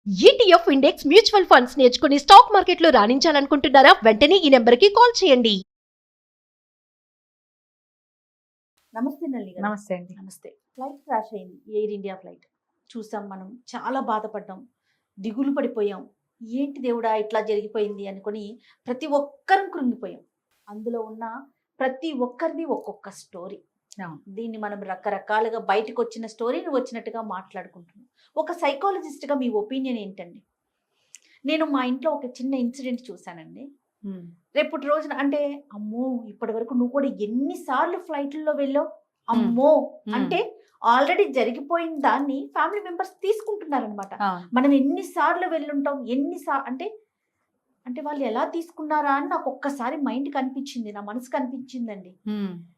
ETF index mutual funds నేర్చుకుని stock మార్కెట్లో రాణించాలనుకుంటున్నారా? వెంటనే ఈ నెంబర్కి కాల్ చేయండి. నమస్తే నల్లి గారు. నమస్తే అండి. నమస్తే. ఫ్లైట్ క్రాష్ అయింది, ఎయిర్ ఇండియా ఫ్లైట్. చూసాం, మనం చాలా బాధపడ్డాం, దిగులు పడిపోయాం. ఏంటి దేవుడా ఇట్లా జరిగిపోయింది అనుకుని ప్రతి ఒక్కరం కృంగిపోయాం. అందులో ఉన్న ప్రతి ఒక్కరిది ఒక్కొక్క స్టోరీ. దీన్ని మనం రకరకాలుగా బయటకు వచ్చిన స్టోరీని వచ్చినట్టుగా మాట్లాడుకుంటున్నాం. ఒక సైకాలజిస్ట్గా మీ ఒపీనియన్ ఏంటండి? నేను మా ఇంట్లో ఒక చిన్న ఇన్సిడెంట్ చూశానండి. రేపటి రోజున అంటే అమ్మో, ఇప్పటి వరకు నువ్వు కూడా ఎన్నిసార్లు ఫ్లైట్లలో వెళ్ళావు అమ్మో అంటే ఆల్రెడీ జరిగిపోయిన దాన్ని ఫ్యామిలీ మెంబర్స్ తీసుకుంటున్నారనమాట. మనం ఎన్నిసార్లు వెళ్ళుంటాం, అంటే అంటే వాళ్ళు ఎలా తీసుకున్నారా అని నాకు ఒక్కసారి మైండ్ కనిపించింది, నా మనసు కనిపించిందండి.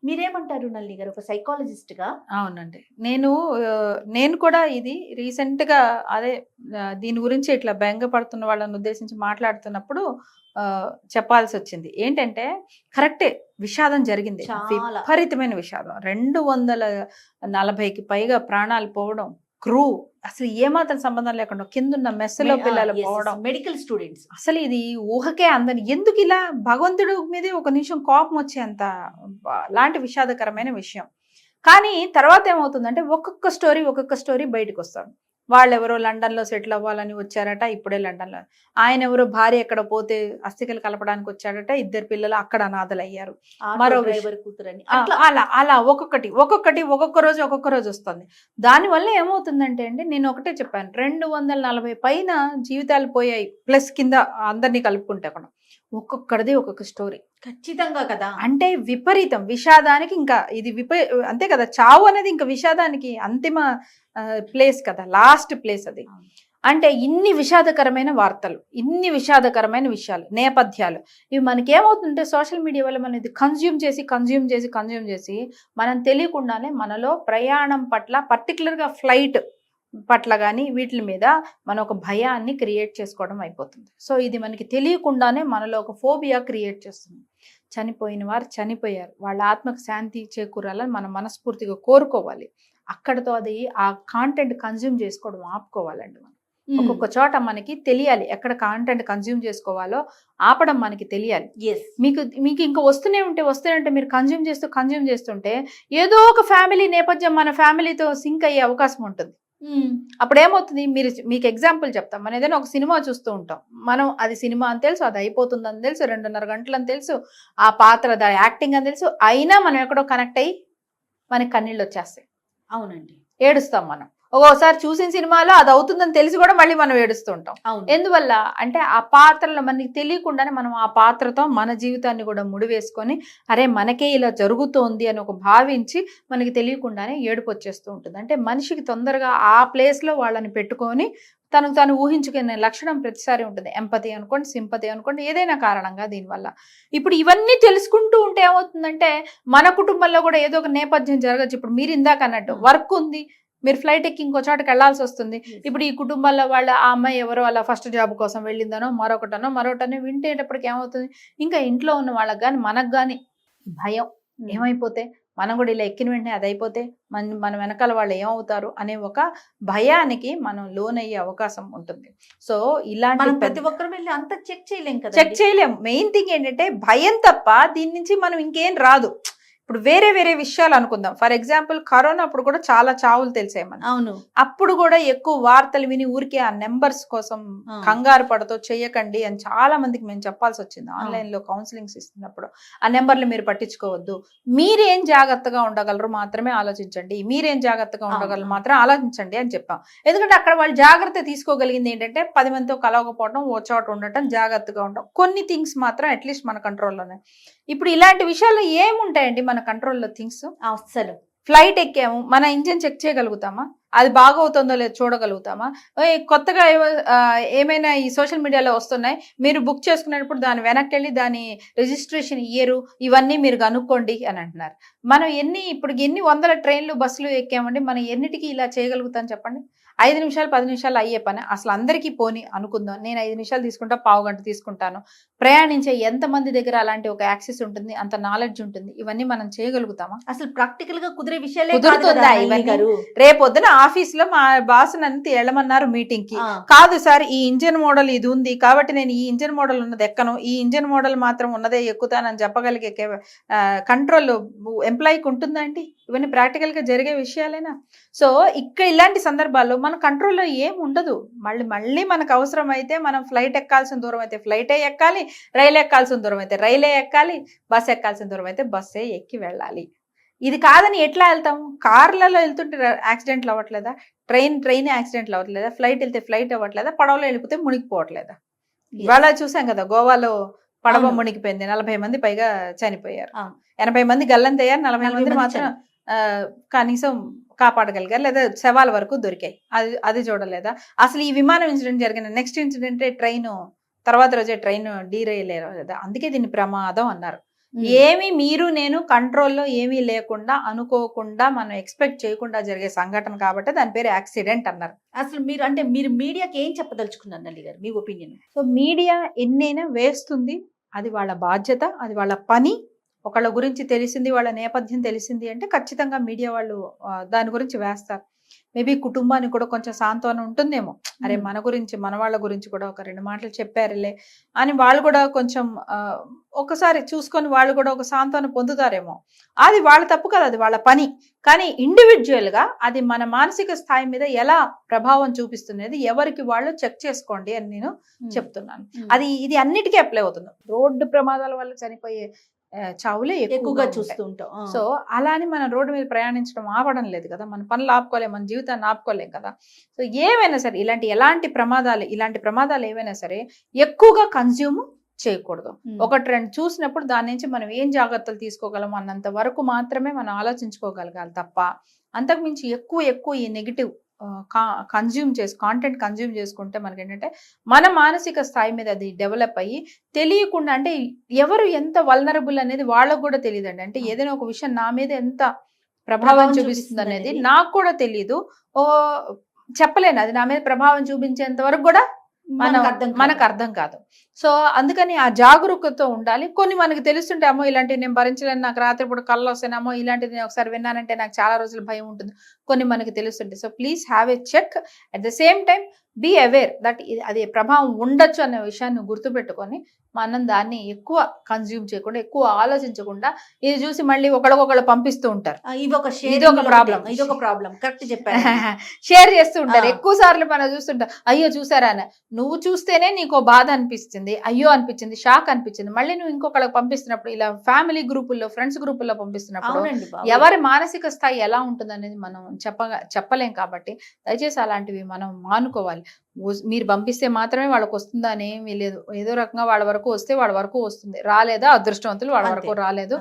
మీరేమంటారు నల్లి గారు ఒక సైకాలజిస్ట్ గా? అవునండి, నేను కూడా ఇది రీసెంట్ గా అదే దీని గురించి ఇట్లా బెంగపడుతున్న వాళ్ళని ఉద్దేశించి మాట్లాడుతున్నప్పుడు చెప్పాల్సి వచ్చింది. ఏంటంటే కరెక్టే, విషాదం జరిగింది, విపరీతమైన విషాదం. 240కి పైగా ప్రాణాలు పోవడం, క్రూ అసలు ఏమాత్రం సంబంధం లేకుండా కిందున్న మెస్సులో పిల్లలు పోవడం, మెడికల్ స్టూడెంట్స్. అసలు ఇది ఊహకే అందని. ఎందుకు ఇలా భగవంతుడు మీదే ఒక నిమిషం కోపం వచ్చేంత లాంటి విషాదకరమైన విషయం. కానీ తర్వాత ఏమవుతుందంటే ఒక్కొక్క స్టోరీ బయటకు వస్తాడు. వాళ్ళెవరో లండన్లో సెటిల్ అవ్వాలని వచ్చారట, ఇప్పుడే లండన్లో. ఆయన ఎవరో భార్య ఎక్కడ పోతే అస్థికలు కలపడానికి వచ్చాడట, 2 పిల్లలు అక్కడ అనాథలు అయ్యారు. మరో కూతురని అలా ఒక్కొక్క రోజు వస్తుంది. దానివల్ల ఏమవుతుందంటే అండి, నేను ఒకటే చెప్పాను, 240 పైన జీవితాలు పోయాయి, ప్లస్ కింద అందరినీ కలుపుకుంటే కూడా ఒక్కొక్కడిది ఒక్కొక్క స్టోరీ. ఖచ్చితంగా కదా. అంటే విపరీతం విషాదానికి, ఇంకా ఇది అంతే కదా, చావు అనేది ఇంకా విషాదానికి అంతిమ ప్లేస్ కదా, లాస్ట్ ప్లేస్ అది. అంటే ఇన్ని విషాదకరమైన వార్తలు, ఇన్ని విషాదకరమైన విషయాలు, నేపథ్యాలు, ఇవి మనకేమవుతుంటే సోషల్ మీడియా వల్ల మనం ఇది కన్జ్యూమ్ చేసి మనం తెలియకుండానే మనలో ప్రయాణం పట్ల, పర్టికులర్గా ఫ్లైట్ పట్ల కానీ వీటి మీద మనం ఒక భయాన్ని క్రియేట్ చేసుకోవడం అయిపోతుంది. సో ఇది మనకి తెలియకుండానే మనలో ఒక ఫోబియా క్రియేట్ చేస్తుంది. చనిపోయిన వారు చనిపోయారు, వాళ్ళ ఆత్మకు శాంతి చేకూరాలని మనం మనస్ఫూర్తిగా కోరుకోవాలి. అక్కడతో అది ఆ కాంటెంట్ కన్జ్యూమ్ చేసుకోవడం ఆపుకోవాలండి. మనం ఒక్కొక్క చోట మనకి తెలియాలి, ఎక్కడ కాంటెంట్ కన్జ్యూమ్ చేసుకోవాలో ఆపడం మనకి తెలియాలి. మీకు ఇంకా వస్తూనే ఉంటే మీరు కన్జ్యూమ్ చేస్తుంటే ఏదో ఒక ఫ్యామిలీ నేపథ్యం మన ఫ్యామిలీతో సింక్ అయ్యే అవకాశం ఉంటుంది. అప్పుడు ఏమవుతుంది, మీకు ఎగ్జాంపుల్ చెప్తాం. మనం ఏదైనా ఒక సినిమా చూస్తూ ఉంటాం, మనం అది సినిమా అని తెలుసు, అది అయిపోతుందని తెలుసు, 2.5 గంటలు అని తెలుసు, ఆ పాత్ర దాని యాక్టింగ్ అని తెలుసు, అయినా మనం ఎక్కడో కనెక్ట్ అయ్యి మనకి కన్నీళ్ళు వచ్చేస్తాయి. అవునండి, ఏడుస్తాం. మనం ఒక్కోసారి చూసిన సినిమాలో అది అవుతుందని తెలిసి కూడా మళ్ళీ మనం ఏడుస్తూ ఉంటాం. ఎందువల్ల అంటే ఆ పాత్రలో మనకి తెలియకుండానే మనం ఆ పాత్రతో మన జీవితాన్ని కూడా ముడివేసుకొని, అరే మనకే ఇలా జరుగుతోంది అని ఒక భావించి మనకి తెలియకుండానే ఏడుపు వచ్చేస్తూ ఉంటుంది. అంటే మనిషికి తొందరగా ఆ ప్లేస్లో వాళ్ళని పెట్టుకొని తను ఊహించుకునే లక్షణం ప్రతిసారి ఉంటుంది. ఎంపతి అనుకోండి, సింపతి అనుకోండి, ఏదైనా కారణంగా దీనివల్ల. ఇప్పుడు ఇవన్నీ తెలుసుకుంటూ ఉంటే ఏమవుతుందంటే మన కుటుంబంలో కూడా ఏదో ఒక నేపథ్యం జరగచ్చు. ఇప్పుడు మీరు ఇందాక అన్నట్టు వర్క్ ఉంది, మీరు ఫ్లైట్ ఎక్కి ఇంకో చోటకి వెళ్లాల్సి వస్తుంది. ఇప్పుడు ఈ కుటుంబంలో వాళ్ళ ఆ అమ్మాయి ఎవరో అలా ఫస్ట్ జాబ్ కోసం వెళ్ళిందనో మరొకటనో వింటేటప్పటికి ఏమవుతుంది, ఇంకా ఇంట్లో ఉన్న వాళ్ళకి కానీ మనకు కానీ భయం. ఏమైపోతే మనం కూడా ఇలా ఎక్కిన వెంటనే అది అయిపోతే మన వెనకాల వాళ్ళు ఏమవుతారు అనే ఒక భయానికి మనం లోనయ్యే అవకాశం ఉంటుంది. సో ఇలాంటి ప్రతి ఒక్కరు వెళ్ళి అంత చెక్ చేయలేం. మెయిన్ థింగ్ ఏంటంటే భయం తప్ప దీని నుంచి మనం ఇంకేం రాదు. ఇప్పుడు వేరే విషయాలు అనుకుందాం. ఫర్ ఎగ్జాంపుల్ కరోనా అప్పుడు కూడా చాలా చావులు తెలిసాయి మనకి. అవును, అప్పుడు కూడా ఎక్కువ వార్తలు విని ఊరికే ఆ నెంబర్స్ కోసం కంగారు పడతో చెయ్యకండి అని చాలా మందికి మేము చెప్పాల్సి వచ్చింది. ఆన్లైన్ లో కౌన్సిలింగ్స్ ఇస్తున్నప్పుడు ఆ నెంబర్లు మీరు పట్టించుకోవద్దు, మీరేం జాగ్రత్తగా ఉండగలరు మాత్రమే ఆలోచించండి, మీరేం జాగ్రత్తగా ఉండగలరు మాత్రం ఆలోచించండి అని చెప్పాం. ఎందుకంటే అక్కడ వాళ్ళు జాగ్రత్త తీసుకోగలిగింది ఏంటంటే 10 మందితో కలవకపోవడం, ఓ చోట ఉండటం, జాగ్రత్తగా ఉండడం. కొన్ని థింగ్స్ మాత్రం అట్లీస్ట్ మన కంట్రోల్లోనే. ఇప్పుడు ఇలాంటి విషయాల్లో ఏముంటాయండి మన కంట్రోల్లో థింగ్స్? అసలు ఫ్లైట్ ఎక్కాము, మన ఇంజిన్ చెక్ చేయగలుగుతామా? అది బాగవుతుందో లేదో చూడగలుగుతామా? కొత్తగా ఏమైనా ఈ సోషల్ మీడియాలో వస్తున్నాయి, మీరు బుక్ చేసుకునేటప్పుడు దాని వెనక్కి వెళ్ళి దాని రిజిస్ట్రేషన్ ఇయరు ఇవన్నీ మీరు కనుక్కోండి అని అంటున్నారు. మనం ఇప్పుడు ఎన్ని వందల ట్రైన్లు బస్సులు ఎక్కామండి, మనం ఎన్నిటికీ ఇలా చేయగలుగుతాం చెప్పండి? 5 నిమిషాలు 10 నిమిషాలు అయ్యే పని అసలు అందరికీ పోని అనుకుందాం, నేను 5 నిమిషాలు తీసుకుంటా, పావు గంట తీసుకుంటాను. ప్రయాణించే ఎంతమంది దగ్గర అలాంటి ఒక యాక్సెస్ ఉంటుంది, అంత నాలెడ్జ్ ఉంటుంది, ఇవన్నీ మనం చేయగలుగుతామా? అసలు ప్రాక్టికల్ గా కుదిరే విషయాలే కుదురుతుందా ఇవన్నీ? రేపొద్దున ఆఫీస్ లో మా బాస్ నంత వెళ్ళమన్నారు మీటింగ్ కి, కాదు సార్ ఈ ఇంజన్ మోడల్ ఇది ఉంది కాబట్టి నేను ఈ ఇంజన్ మోడల్ ఉన్నది ఎక్కను, ఈ ఇంజన్ మోడల్ మాత్రం ఉన్నదే ఎక్కుతానని చెప్పగలిగే కంట్రోల్ ఎంప్లాయీకి ఉంటుందా అండి? ఇవన్నీ ప్రాక్టికల్ గా జరిగే విషయాలేనా? సో ఇక్కడ ఇలాంటి సందర్భాల్లో మన కంట్రోల్లో ఏం ఉండదు. మళ్ళీ మనకు అవసరం అయితే మనం ఫ్లైట్ ఎక్కాల్సిన దూరం అయితే ఫ్లైటే ఎక్కాలి, రైలు ఎక్కాల్సిన దూరం అయితే రైలే ఎక్కాలి, బస్ ఎక్కాల్సిన దూరం అయితే బస్సే ఎక్కి వెళ్ళాలి. ఇది కాదని ఎట్లా వెళ్తాము? కార్లలో వెళ్తుంటే యాక్సిడెంట్లు అవ్వట్లేదా? ట్రైన్ యాక్సిడెంట్లు అవ్వట్లేదా? ఫ్లైట్ వెళ్తే ఫ్లైట్ అవ్వట్లేదా? పడవలో వెళ్ళిపోతే మునిగిపోవట్లేదా? ఇవాళ చూసాం కదా, గోవాలో పడవ మునిగిపోయింది, 40 మంది పైగా చనిపోయారు, 80 మంది గల్లంతయ్యారు, 40 మంది మాత్రం కనీసం కాపాడగలిగారు లేదా శవాల వరకు దొరికాయి. అది చూడలేదా? అసలు ఈ విమానం ఇన్సిడెంట్ జరిగిన నెక్స్ట్ ఇన్సిడెంట్ ట్రైన్, తర్వాత రోజే ట్రైన్ డీరైలేరు కదా, అందుకే దీన్ని ప్రమాదం అన్నారు. ఏమి మీరు నేను కంట్రోల్లో ఏమీ లేకుండా అనుకోకుండా మనం ఎక్స్పెక్ట్ చేయకుండా జరిగే సంఘటన కాబట్టి దాని పేరు యాక్సిడెంట్ అన్నారు. అసలు మీరు మీడియాకి ఏం చెప్పదలుచుకున్నారు నల్లి గారు, మీ ఒపీనియన్? సో మీడియా ఎన్నైనా వేస్తుంది, అది వాళ్ళ బాధ్యత, అది వాళ్ళ పని. ఒకళ్ళ గురించి తెలిసింది, వాళ్ళ నేపథ్యం తెలిసింది అంటే ఖచ్చితంగా మీడియా వాళ్ళు దాని గురించి వేస్తారు. మేబీ కుటుంబానికి కూడా కొంచెం సాంత్వనం ఉంటుందేమో, అరే మన గురించి మన వాళ్ళ గురించి కూడా ఒక 2 మాటలు చెప్పారులే అని వాళ్ళు కూడా కొంచెం ఒకసారి చూసుకొని వాళ్ళు కూడా ఒక సాంత్వనం పొందుతారేమో. అది వాళ్ళ తప్పు కదా, అది వాళ్ళ పని. కానీ ఇండివిజువల్ గా అది మన మానసిక స్థాయి మీద ఎలా ప్రభావం చూపిస్తున్నది ఎవరికి వాళ్ళు చెక్ చేసుకోండి అని నేను చెప్తున్నాను. ఇది అన్నిటికీ అప్లై అవుతుంది. రోడ్డు ప్రమాదాల వల్ల చనిపోయే చావులే ఎక్కువగా చూస్తూ ఉంటాం. సో అలా అని మనం రోడ్డు మీద ప్రయాణించడం ఆపడం లేదు కదా, మన పనులు ఆపుకోలేం, మన జీవితాన్ని ఆపుకోలేం కదా. సో ఏమైనా సరే ఇలాంటి ప్రమాదాలు ఏవైనా సరే ఎక్కువగా కన్జ్యూమ్ చేయకూడదు. 1-2 చూసినప్పుడు దాని నుంచి మనం ఏం జాగ్రత్తలు తీసుకోగలం అన్నంత వరకు మాత్రమే మనం ఆలోచించుకోగలగాలి తప్ప అంతకుమించి ఎక్కువ ఈ నెగిటివ్ కాంటెంట్ కన్జ్యూమ్ చేసుకుంటే మనకి ఏంటంటే మన మానసిక స్థాయి మీద అది డెవలప్ అయ్యి తెలియకుండా, అంటే ఎవరు ఎంత వల్నరబుల్ అనేది వాళ్ళకు కూడా తెలియదండి. అంటే ఏదైనా ఒక విషయం నా మీద ఎంత ప్రభావం చూపిస్తుంది అనేది నాకు కూడా తెలియదు, చెప్పలేను. అది నా మీద ప్రభావం చూపించేంత వరకు కూడా మనకు అర్థం కాదు. సో అందుకని ఆ జాగరూకతతో ఉండాలి. కొన్ని మనకి తెలుస్తుంటే అమ్మో ఇలాంటివి నేను భరించలేను, నాకు రాత్రిపూట కళ్ళు వస్తానేమో, ఇలాంటిది నేను ఒకసారి విన్నానంటే నాకు చాలా రోజులు భయం ఉంటుంది, కొన్ని మనకి తెలుస్తుంటాయి. So please have a check. At the same time be aware that అది ప్రభావం ఉండొచ్చు అనే విషయాన్ని గుర్తుపెట్టుకొని మనం దాన్ని ఎక్కువ కన్జ్యూమ్ చేయకుండా, ఎక్కువ ఆలోచించకుండా ఇది చూసి మళ్ళీ ఒకళ్ళకొకళ్ళు పంపిస్తూ ఉంటారు. ఇది ఒక ప్రాబ్లం కరెక్ట్ చెప్పారు. షేర్ చేస్తూ ఉంటారు. ఎక్కువ సార్లు మనం చూస్తుంటాం, అయ్యో చూసారా అని. నువ్వు చూస్తేనే నీకు బాధ అనిపిస్తుంది, అయ్యో అనిపించింది, షాక్ అనిపించింది. మళ్ళీ నువ్వు ఇంకొకళ్ళకి పంపిస్తున్నప్పుడు, ఇలా ఫ్యామిలీ గ్రూపుల్లో ఫ్రెండ్స్ గ్రూపుల్లో పంపిస్తున్నప్పుడు ఎవరి మానసిక స్థాయి ఎలా ఉంటుంది అనేది మనం చెప్పలేం. కాబట్టి దయచేసి అలాంటివి మనం మానుకోవాలి. మీరు పంపిస్తే మాత్రమే వాళ్ళకి వస్తుందా అని ఏమీ లేదు. ఏదో రకంగా వాళ్ళ వరకు వస్తే వాళ్ళ వరకు వస్తుంది, రాలేదా అదృష్టవంతులు, వాళ్ళ వరకు రాలేదు.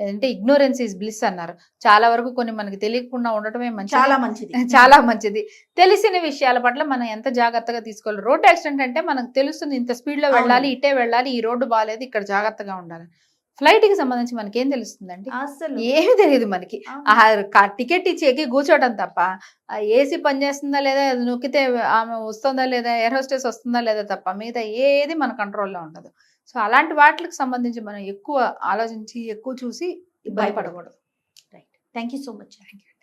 అంటే ఇగ్నోరెన్స్ ఈజ్ బ్లిస్ అన్నారు. చాలా వరకు కొన్ని మనకి తెలియకుండా ఉండటమే చాలా మంచిది. తెలిసిన విషయాల పట్ల మనం ఎంత జాగ్రత్తగా తీసుకోవాలి. రోడ్ యాక్సిడెంట్ అంటే మనకు తెలుస్తుంది, ఇంత స్పీడ్ లో వెళ్ళాలి, ఇటే వెళ్ళాలి, ఈ రోడ్డు బాగాలేదు, ఇక్కడ జాగ్రత్తగా ఉండాలి. ఫ్లైట్ కి సంబంధించి మనకి ఏం తెలుస్తుందండి? అసలు ఏమి తెలియదు మనకి. టికెట్ ఇచ్చి ఎక్కి కూర్చోవడం తప్ప, ఏసీ పనిచేస్తుందా లేదా, నొక్కితే ఆమె వస్తుందా లేదా, ఎయిర్ హోస్టెస్ వస్తుందా లేదా తప్ప మిగతా ఏది మన కంట్రోల్లో ఉండదు. సో అలాంటి వాటికి సంబంధించి మనం ఎక్కువ ఆలోచించి ఎక్కువ చూసి భయపడకూడదు. Right, thank you so much. Thank you.